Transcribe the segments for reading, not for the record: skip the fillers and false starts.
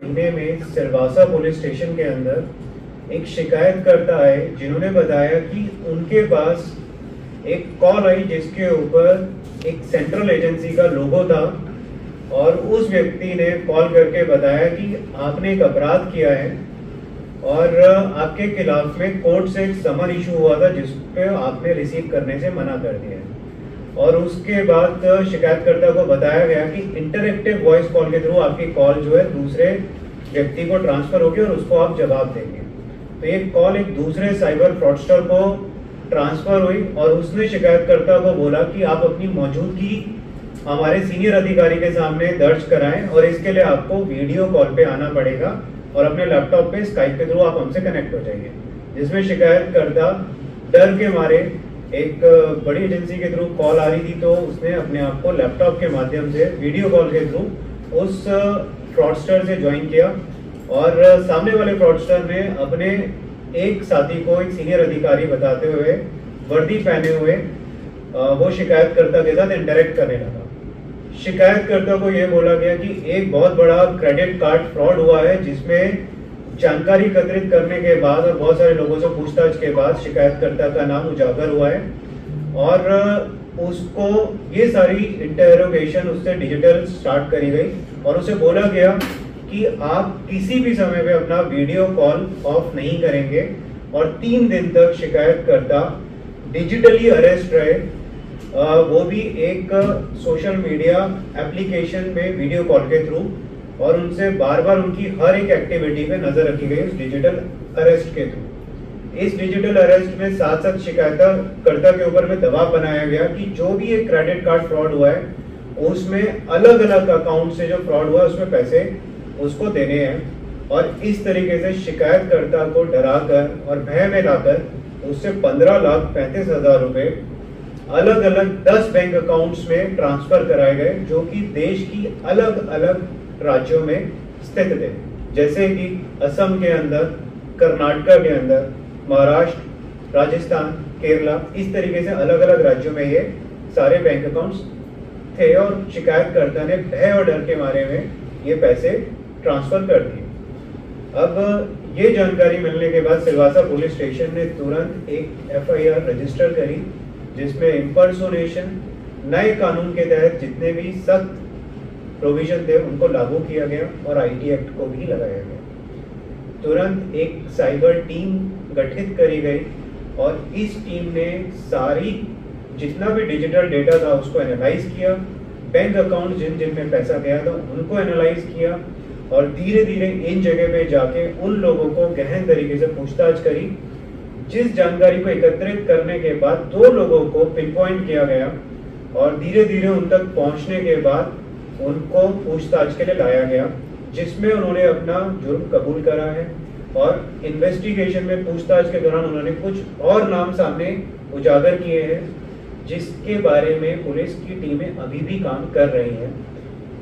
पुणे में Silvassa police station के अंदर एक शिकायतकर्ता है जिन्होंने बताया कि उनके पास एक कॉल आई जिसके ऊपर एक सेंट्रल एजेंसी का लोगो था और उस व्यक्ति ने कॉल करके बताया कि आपने एक अपराध किया है और आपके खिलाफ में कोर्ट से एक समन इशू हुआ था जिस पे आपने रिसीव करने से मना कर दिया है। और उसके बाद शिकायतकर्ता को बताया गया कि इंटरैक्टिव वॉइस कॉल के थ्रू आपकी कॉल जो है दूसरे व्यक्ति को ट्रांसफर होगी और उसको आप जवाब देंगे। तो ये कॉल एक दूसरे साइबर फ्रॉडस्टर को ट्रांसफर हुई और उसने शिकायतकर्ता को बोला कि आप अपनी मौजूदगी हमारे सीनियर अधिकारी के सामने दर्ज कराएं और इसके लिए आपको वीडियो कॉल पे आना पड़ेगा और अपने लैपटॉप पे स्काइप के थ्रू आप हमसे कनेक्ट हो जाइए। जिसमें शिकायतकर्ता डर के मारे एक बड़ी एजेंसी के थ्रू कॉल आ रही थी तो उसने अपने आप को लैपटॉप के माध्यम से वीडियो कॉल के थ्रू उस फ्रॉडस्टर से ज्वाइन किया और सामने वाले फ्रॉडस्टर ने अपने एक साथी को एक सीनियर अधिकारी बताते हुए वर्दी पहने हुए वो शिकायतकर्ता के साथ इंटरेक्ट करने लगा। शिकायतकर्ता को यह बोला गया कि एक बहुत बड़ा क्रेडिट कार्ड फ्रॉड हुआ है जिसमें जानकारी एकत्रित करने के बाद और बहुत सारे लोगों से पूछताछ के बाद शिकायतकर्ता का नाम उजागर हुआ है और उसको ये सारी इंटरोगेशन उससे डिजिटल स्टार्ट करी गई और उसे बोला गया कि आप किसी भी समय पे अपना वीडियो कॉल ऑफ नहीं करेंगे और 3 दिन तक शिकायतकर्ता डिजिटली अरेस्ट रहे, वो भी एक सोशल मीडिया एप्लीकेशन में वीडियो कॉल के थ्रू और उनसे बार बार उनकी हर एक एक्टिविटी पे नजर रखी गई उस डिजिटल अरेस्ट के थ्रू। इस डिजिटल अरेस्ट में साथ साथ शिकायतकर्ता के ऊपर में दबाव बनाया गया कि जो भी एक क्रेडिट कार्ड फ्रॉड हुआ है उसमें अलग अलग अकाउंट से जो फ्रॉड हुआ है उसमें पैसे उसको देने हैं और इस तरीके से शिकायतकर्ता को डराकर और भय में लाकर उससे 15,35,000 रुपए अलग अलग 10 बैंक अकाउंट्स में ट्रांसफर कराए गए जो कि देश की अलग अलग राज्यों में स्थित थे, जैसे कि असम के अंदर, कर्नाटक के अंदर, महाराष्ट्र, राजस्थान, केरला, इस तरीके से अलग अलग राज्यों में ये सारे बैंक अकाउंट्स थे और शिकायतकर्ता ने भय और डर के मारे में ये पैसे ट्रांसफर कर दिए। अब ये जानकारी मिलने के बाद सिलवासा पुलिस स्टेशन ने तुरंत एक FIR रजिस्टर करी जिसमें इंपर्सोनेशन नए कानून के तहत जितने भी सख्त प्रोविजन थे उनको लागू किया गया और IT एक्ट को भी लगाया गया। तुरंत एक साइबर टीम गठित करी गई और इस टीम ने सारी जितना भी डिजिटल डेटा था उसको एनालाइज किया, बैंक अकाउंट जिन जिन में पैसा गया था उनको एनालाइज किया और धीरे धीरे इन जगह पे जाके उन लोगों को गहन तरीके से पूछताछ करी। जिस जानकारी को एकत्रित करने के बाद 2 लोगों को पिन पॉइंट किया गया और धीरे धीरे उन तक पहुंचने के बाद उनको पूछताछ के लिए लाया गया जिसमें उन्होंने अपना जुर्म कबूल करा है और इन्वेस्टिगेशन में पूछताछ के दौरान उन्होंने कुछ और नाम सामने उजागर किए हैं जिसके बारे में पुलिस की टीमें अभी भी काम कर रही हैं।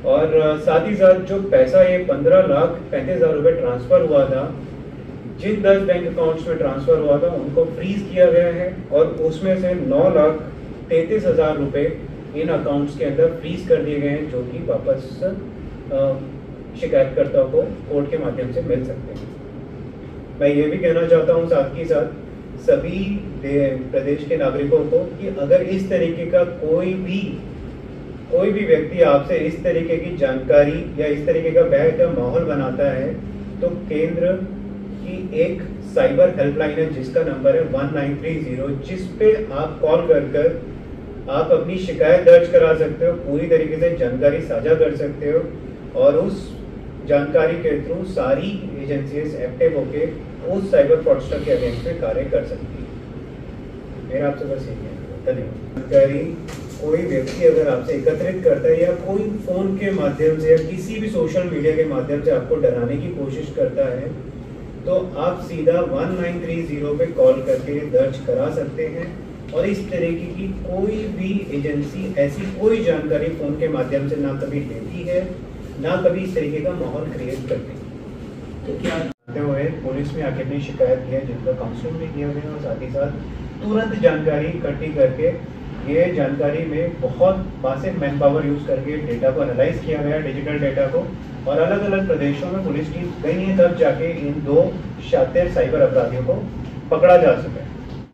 और साथ ही साथ जो पैसा ये 15,35,000 रुपए ट्रांसफर हुआ था, जिन 10 बैंक अकाउंट्स में ट्रांसफर हुआ था उनको फ्रीज किया गया है और उसमें से 9,33,000 रुपए इन अकाउंट्स के अंदर फ्रीज कर दिए गए हैं जो कि वापस शिकायतकर्ता को कोर्ट के माध्यम से मिल सकते हैं। मैं ये भी कहना चाहता हूँ साथ ही साथ सभी प्रदेश के नागरिकों को कि अगर इस तरीके का कोई भी व्यक्ति आपसे इस तरीके की जानकारी या इस तरीके का भय का माहौल बनाता है तो केंद्र की एक साइबर हेल्पलाइन है जिसका नंबर है 1930 जिस पे आप कॉल कर आप अपनी शिकायत दर्ज करा सकते हो, पूरी तरीके से जानकारी साझा कर सकते हो और उस जानकारी के थ्रू सारी एजेंसीज एक्टिव होके उस साइबर फ्रॉडस्टर के अगेंस्ट में कार्य कर सकती है। मेरा आपसे बस यही है, धन्यवाद। जानकारी कोई व्यक्ति अगर आपसे एकत्रित करता है या कोई फोन के माध्यम से या किसी भी सोशल मीडिया के माध्यम से आपको डराने की कोशिश करता है तो आप सीधा 1930 पे कॉल करके दर्ज करा सकते हैं और इस तरीके की कोई भी एजेंसी ऐसी कोई जानकारी फोन के माध्यम से ना कभी लेती है ना कभी इस तरीके का माहौल क्रिएट करती है। तो क्या करते हुए पुलिस में आके अपनी शिकायत किया जिनका काउंसलिंग भी किया गया और साथ ही साथ तुरंत जानकारी इकट्ठी करके ये जानकारी में बहुत मासिव मैन पावर यूज करके डेटा को एनालाइज किया गया, डिजिटल डेटा को, और अलग अलग प्रदेशों में पुलिस टीम गई है तब जाके इन 2 शातिर साइबर अपराधियों को पकड़ा जा सके।